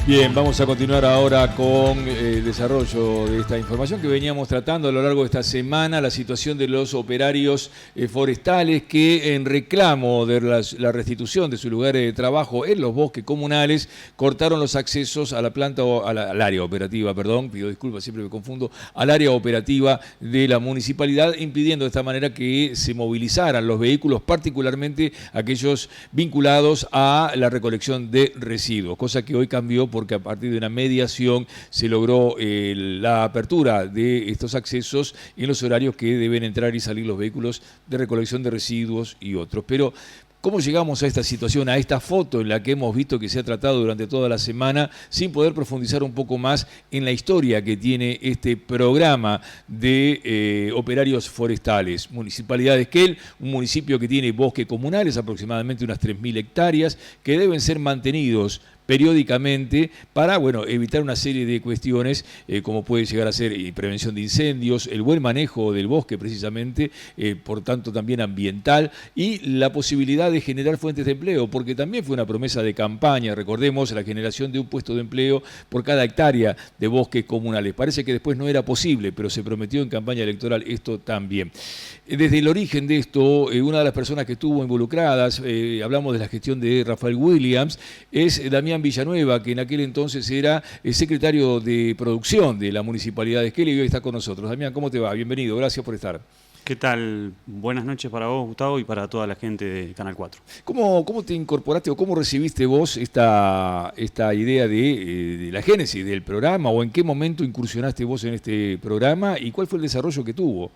Bien, vamos a continuar ahora con el desarrollo de esta información que veníamos tratando a lo largo de esta semana, la situación de los operarios forestales que en reclamo de la restitución de su lugar de trabajo en los bosques comunales cortaron los accesos a la planta, al área operativa, perdón, pido disculpas, siempre me confundo, al área operativa de la municipalidad, impidiendo de esta manera que se movilizaran los vehículos, particularmente aquellos vinculados a la recolección de residuos, cosa que hoy cambió porque a partir de una mediación se logró la apertura de estos accesos en los horarios que deben entrar y salir los vehículos de recolección de residuos y otros. Pero ¿cómo llegamos a esta situación, a esta foto en la que hemos visto que se ha tratado durante toda la semana, sin poder profundizar un poco más en la historia que tiene este programa de operarios forestales? Municipalidad de Esquel, un municipio que tiene bosques comunales, aproximadamente unas 3.000 hectáreas, que deben ser mantenidos periódicamente para, bueno, evitar una serie de cuestiones como puede llegar a ser prevención de incendios, el buen manejo del bosque precisamente, por tanto también ambiental, y la posibilidad de generar fuentes de empleo, porque también fue una promesa de campaña, recordemos, la generación de un puesto de empleo por cada hectárea de bosques comunales. Parece que después no era posible, pero se prometió en campaña electoral esto también. Desde el origen de esto, una de las personas que estuvo involucradas, hablamos de la gestión de Rafael Williams, es Damián Villanueva, que en aquel entonces era el secretario de producción de la Municipalidad de Esquel y hoy está con nosotros. Damián, ¿cómo te va? Bienvenido, gracias por estar. ¿Qué tal? Buenas noches para vos, Gustavo, y para toda la gente de Canal 4. ¿Cómo te incorporaste o cómo recibiste vos esta idea de la génesis del programa, o en qué momento incursionaste vos en este programa y cuál fue el desarrollo que tuvo?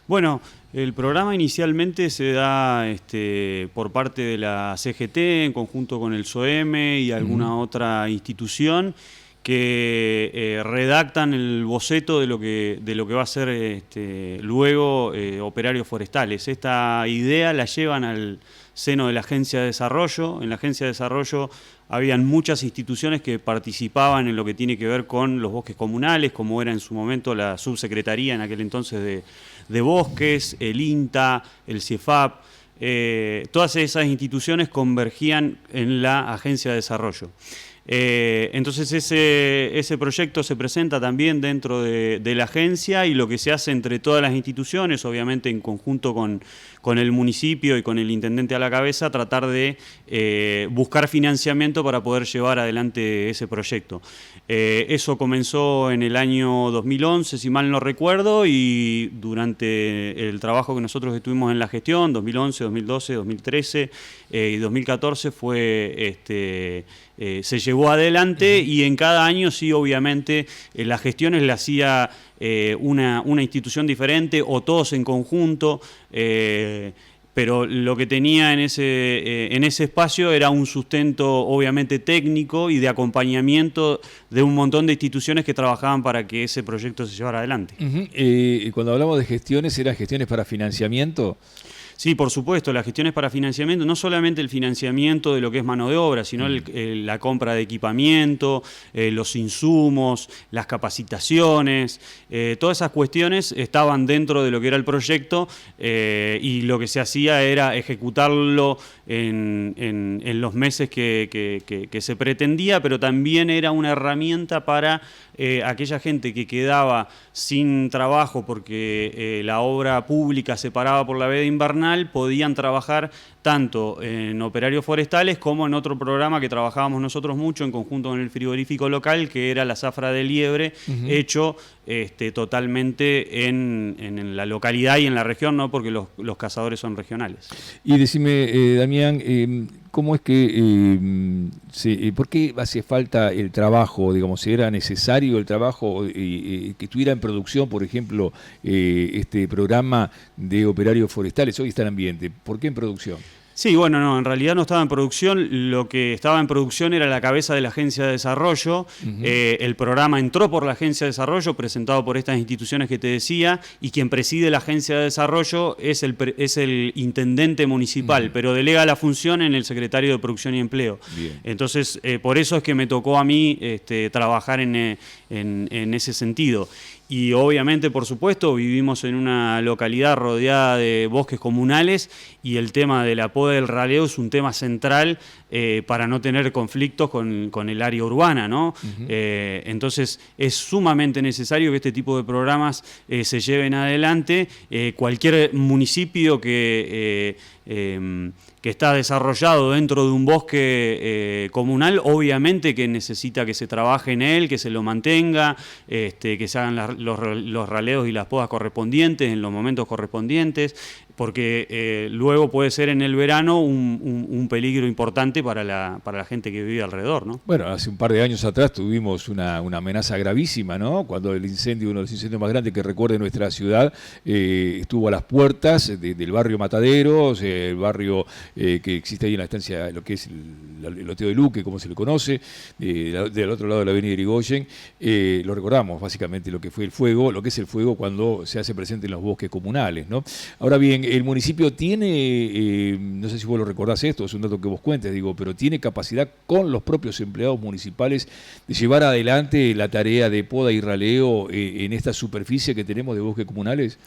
Bueno, el programa inicialmente se da por parte de la CGT en conjunto con el SOEM y alguna otra institución que redactan el boceto de lo que va a ser luego operarios forestales. Esta idea la llevan al seno de la Agencia de Desarrollo. En la Agencia de Desarrollo habían muchas instituciones que participaban en lo que tiene que ver con los bosques comunales, como era en su momento la subsecretaría en aquel entonces de Bosques, el INTA, el CIEFAP. Todas esas instituciones convergían en la Agencia de Desarrollo. Entonces ese proyecto se presenta también dentro de la agencia, y lo que se hace entre todas las instituciones, obviamente en conjunto con el municipio y con el intendente a la cabeza, tratar de buscar financiamiento para poder llevar adelante ese proyecto. Eso comenzó en el año 2011, si mal no recuerdo, y durante el trabajo que nosotros estuvimos en la gestión, 2011, 2012, 2013 y 2014 se llevó adelante, y en cada año sí, obviamente, las gestiones le hacía una institución diferente o todos en conjunto, pero lo que tenía en ese espacio era un sustento obviamente técnico y de acompañamiento de un montón de instituciones que trabajaban para que ese proyecto se llevara adelante. Cuando hablamos de gestiones, ¿eran gestiones para financiamiento? Sí, por supuesto, las gestiones para financiamiento, no solamente el financiamiento de lo que es mano de obra, sino la compra de equipamiento, los insumos, las capacitaciones, todas esas cuestiones estaban dentro de lo que era el proyecto, y lo que se hacía era ejecutarlo en los meses que se pretendía, pero también era una herramienta para aquella gente que quedaba sin trabajo porque la obra pública se paraba por la veda invernal. Podían trabajar tanto en operarios forestales como en otro programa que trabajábamos nosotros mucho en conjunto con el frigorífico local, que era la zafra de liebre, hecho totalmente en la localidad y en la región, ¿no? Porque los cazadores son regionales. Y decime, Damián, ¿cómo es que, por qué hace falta el trabajo, digamos, si era necesario el trabajo, que estuviera en producción, por ejemplo, este programa de operarios forestales? Hoy está en ambiente, ¿por qué en producción? Sí, bueno, no, en realidad no estaba en producción. Lo que estaba en producción era la cabeza de la Agencia de Desarrollo. El programa entró por la Agencia de Desarrollo, presentado por estas instituciones que te decía, y quien preside la Agencia de Desarrollo es el intendente municipal, pero delega la función en el secretario de Producción y Empleo. Bien. Entonces, por eso es que me tocó a mí trabajar en ese sentido. Y obviamente, por supuesto, vivimos en una localidad rodeada de bosques comunales y el tema de la poda del raleo es un tema central para no tener conflictos con el área urbana, ¿no? Entonces es sumamente necesario que este tipo de programas se lleven adelante. Cualquier municipio que está desarrollado dentro de un bosque comunal, obviamente que necesita que se trabaje en él, que se lo mantenga, que se hagan los raleos y las podas correspondientes en los momentos correspondientes, porque luego puede ser en el verano un peligro importante para la gente que vive alrededor, ¿no? Bueno, hace un par de años atrás tuvimos una amenaza gravísima, ¿no? Cuando el incendio, uno de los incendios más grandes que recuerde nuestra ciudad, estuvo a las puertas del barrio Mataderos, el barrio que existe ahí en la estancia, lo que es el loteo de Luque, como se le conoce, del otro lado de la avenida Irigoyen. Lo recordamos básicamente lo que fue el fuego, lo que es el fuego cuando se hace presente en los bosques comunales, ¿no? Ahora bien, el municipio tiene, no sé si vos lo recordás esto, es un dato que vos cuentes, digo, pero tiene capacidad con los propios empleados municipales de llevar adelante la tarea de poda y raleo en esta superficie que tenemos de bosques comunales.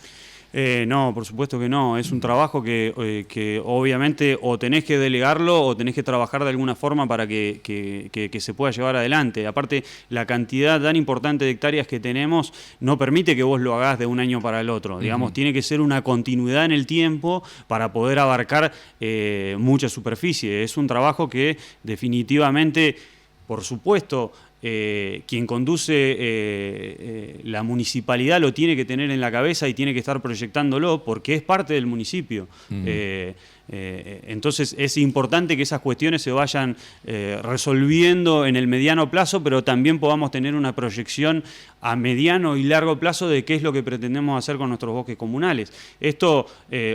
No, por supuesto que no. Es un trabajo que obviamente o tenés que delegarlo o tenés que trabajar de alguna forma para que se pueda llevar adelante. Aparte, la cantidad tan importante de hectáreas que tenemos no permite que vos lo hagas de un año para el otro. Digamos, tiene que ser una continuidad en el tiempo para poder abarcar mucha superficie. Es un trabajo que definitivamente, por supuesto, quien conduce la municipalidad lo tiene que tener en la cabeza y tiene que estar proyectándolo porque es parte del municipio. Entonces es importante que esas cuestiones se vayan resolviendo en el mediano plazo, pero también podamos tener una proyección a mediano y largo plazo de qué es lo que pretendemos hacer con nuestros bosques comunales. Esto,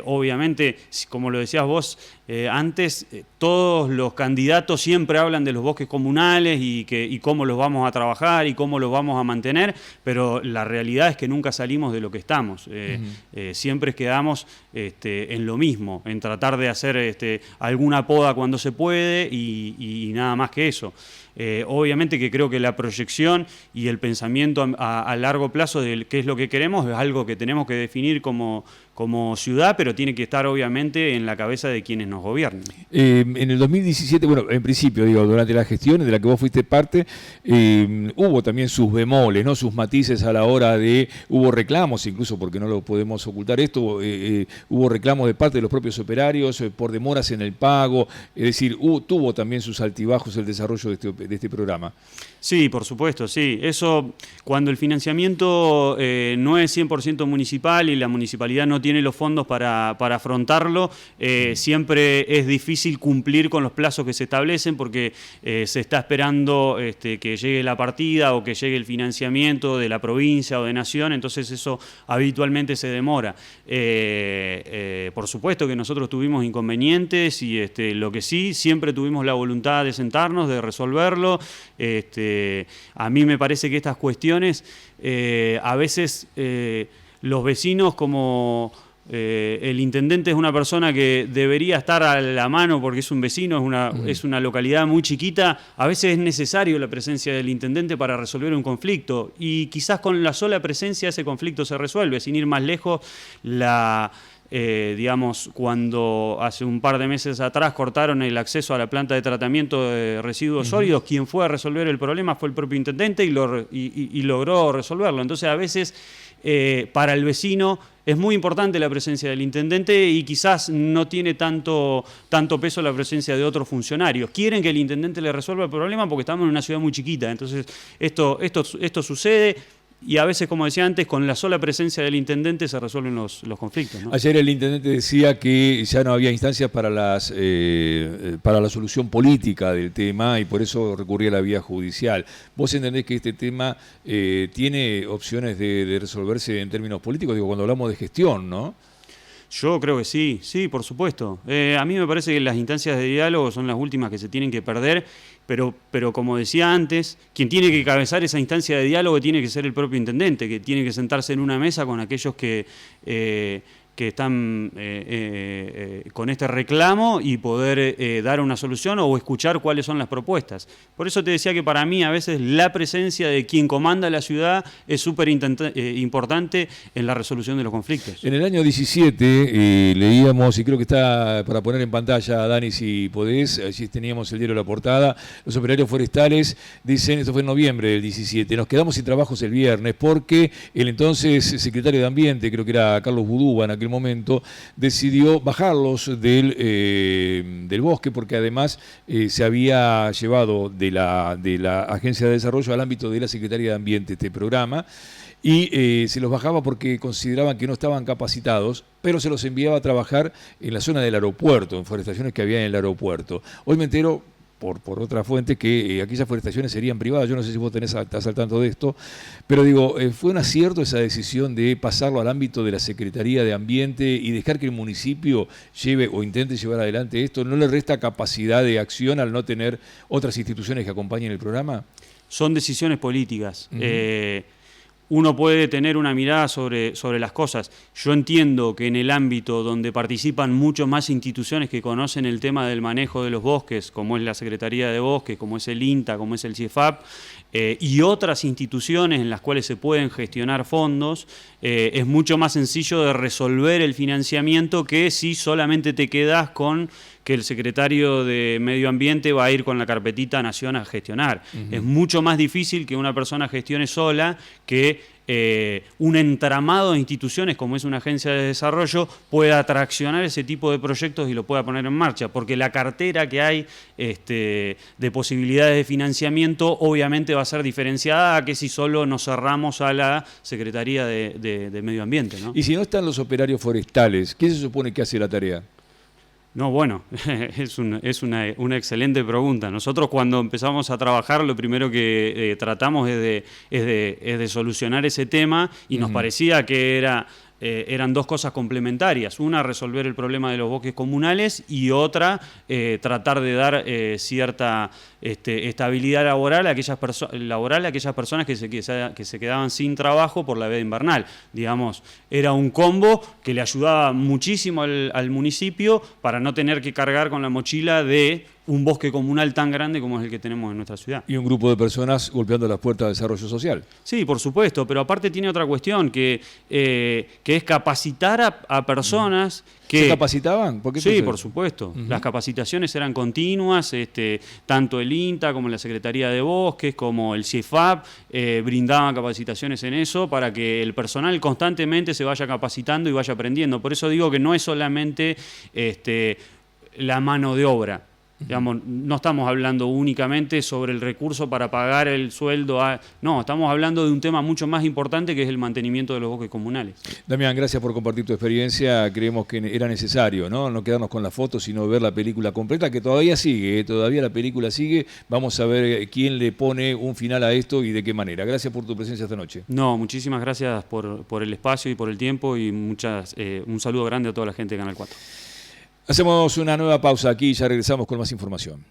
obviamente, como lo decías vos antes, todos los candidatos siempre hablan de los bosques comunales y cómo los vamos a trabajar y cómo los vamos a mantener, pero la realidad es que nunca salimos de lo que estamos. Siempre quedamos en lo mismo, en tratar de hacer alguna poda cuando se puede y nada más que eso. Obviamente que creo que la proyección y el pensamiento a largo plazo de qué es lo que queremos es algo que tenemos que definir como ciudad, pero tiene que estar obviamente en la cabeza de quienes nos gobiernan. En el 2017, bueno, en principio, digo, durante la gestión de la que vos fuiste parte, hubo también sus bemoles, ¿no? Sus matices a la hora hubo reclamos, incluso porque no lo podemos ocultar esto, hubo reclamos de parte de los propios operarios por demoras en el pago, es decir, tuvo también sus altibajos el desarrollo de este programa. Sí, por supuesto, sí. Eso, cuando el financiamiento no es 100% municipal y la municipalidad no tiene los fondos para afrontarlo, siempre es difícil cumplir con los plazos que se establecen porque se está esperando que llegue la partida o que llegue el financiamiento de la provincia o de nación, entonces eso habitualmente se demora. Por supuesto que nosotros tuvimos inconvenientes y lo que sí, siempre tuvimos la voluntad de sentarnos, de resolverlo. A mí me parece que estas cuestiones, a veces los vecinos, como el intendente es una persona que debería estar a la mano porque es un vecino, es una localidad muy chiquita, a veces es necesario la presencia del intendente para resolver un conflicto y quizás con la sola presencia ese conflicto se resuelve, sin ir más lejos. Digamos, cuando hace un par de meses atrás cortaron el acceso a la planta de tratamiento de residuos sólidos, quien fue a resolver el problema fue el propio intendente y logró resolverlo. Entonces, a veces, para el vecino es muy importante la presencia del intendente y quizás no tiene tanto peso la presencia de otros funcionarios. Quieren que el intendente le resuelva el problema porque estamos en una ciudad muy chiquita. Entonces, esto sucede. Y a veces, como decía antes, con la sola presencia del intendente se resuelven los conflictos, ¿no? Ayer el intendente decía que ya no había instancias para la solución política del tema y por eso recurría a la vía judicial. ¿Vos entendés que este tema tiene opciones de resolverse en términos políticos? Digo, cuando hablamos de gestión, ¿no? Yo creo que sí, por supuesto. A mí me parece que las instancias de diálogo son las últimas que se tienen que perder, pero como decía antes, quien tiene que cabezar esa instancia de diálogo tiene que ser el propio intendente, que tiene que sentarse en una mesa con aquellos que que están con este reclamo y poder dar una solución o escuchar cuáles son las propuestas. Por eso te decía que para mí a veces la presencia de quien comanda la ciudad es súper importante en la resolución de los conflictos. En el año 17 leíamos, y creo que está para poner en pantalla, Dani, si podés, allí teníamos el diario La Portada, los operarios forestales dicen, esto fue en noviembre del 17, nos quedamos sin trabajos el viernes porque el entonces secretario de Ambiente, creo que era Carlos Budúa en aquel momento, decidió bajarlos del bosque porque además se había llevado de la Agencia de Desarrollo al ámbito de la Secretaría de Ambiente este programa y se los bajaba porque consideraban que no estaban capacitados, pero se los enviaba a trabajar en la zona del aeropuerto, en forestaciones que había en el aeropuerto. Hoy me entero por otra fuente que aquellas forestaciones serían privadas. Yo no sé si vos estás al tanto de esto, pero digo, ¿fue un acierto esa decisión de pasarlo al ámbito de la Secretaría de Ambiente y dejar que el municipio lleve o intente llevar adelante esto? ¿No le resta capacidad de acción al no tener otras instituciones que acompañen el programa? Son decisiones políticas. Uno puede tener una mirada sobre las cosas. Yo entiendo que en el ámbito donde participan mucho más instituciones que conocen el tema del manejo de los bosques, como es la Secretaría de Bosques, como es el INTA, como es el CIEFAP, y otras instituciones en las cuales se pueden gestionar fondos, es mucho más sencillo de resolver el financiamiento que si solamente te quedas con que el secretario de Medio Ambiente va a ir con la carpetita Nación a gestionar. Es mucho más difícil que una persona gestione sola, que un entramado de instituciones como es una agencia de desarrollo pueda traccionar ese tipo de proyectos y lo pueda poner en marcha, porque la cartera que hay de posibilidades de financiamiento obviamente va a ser diferenciada a que si solo nos cerramos a la Secretaría de Medio Ambiente, ¿no? Y si no están los operarios forestales, ¿quién se supone que hace la tarea? No, bueno, es una excelente pregunta. Nosotros cuando empezamos a trabajar lo primero que tratamos es de solucionar ese tema y nos parecía que eran dos cosas complementarias. Una, resolver el problema de los bosques comunales y otra, tratar de dar cierta estabilidad laboral a aquellas personas que se quedaban sin trabajo por la veda invernal. Digamos, era un combo que le ayudaba muchísimo al municipio para no tener que cargar con la mochila de un bosque comunal tan grande como es el que tenemos en nuestra ciudad. Y un grupo de personas golpeando las puertas del desarrollo social. Sí, por supuesto, pero aparte tiene otra cuestión, que es capacitar a personas que... ¿Se capacitaban? Sí, por supuesto. Las capacitaciones eran continuas, tanto el INTA como la Secretaría de Bosques, como el CIEFAP, brindaban capacitaciones en eso para que el personal constantemente se vaya capacitando y vaya aprendiendo. Por eso digo que no es solamente la mano de obra. Digamos, no estamos hablando únicamente sobre el recurso para pagar el sueldo. No, estamos hablando de un tema mucho más importante que es el mantenimiento de los bosques comunales. Damián, gracias por compartir tu experiencia. Creemos que era necesario, no quedarnos con la foto, sino ver la película completa, que todavía sigue, todavía la película sigue. Vamos a ver quién le pone un final a esto y de qué manera. Gracias por tu presencia esta noche. No, muchísimas gracias por el espacio y por el tiempo y un saludo grande a toda la gente de Canal 4. Hacemos una nueva pausa aquí y ya regresamos con más información.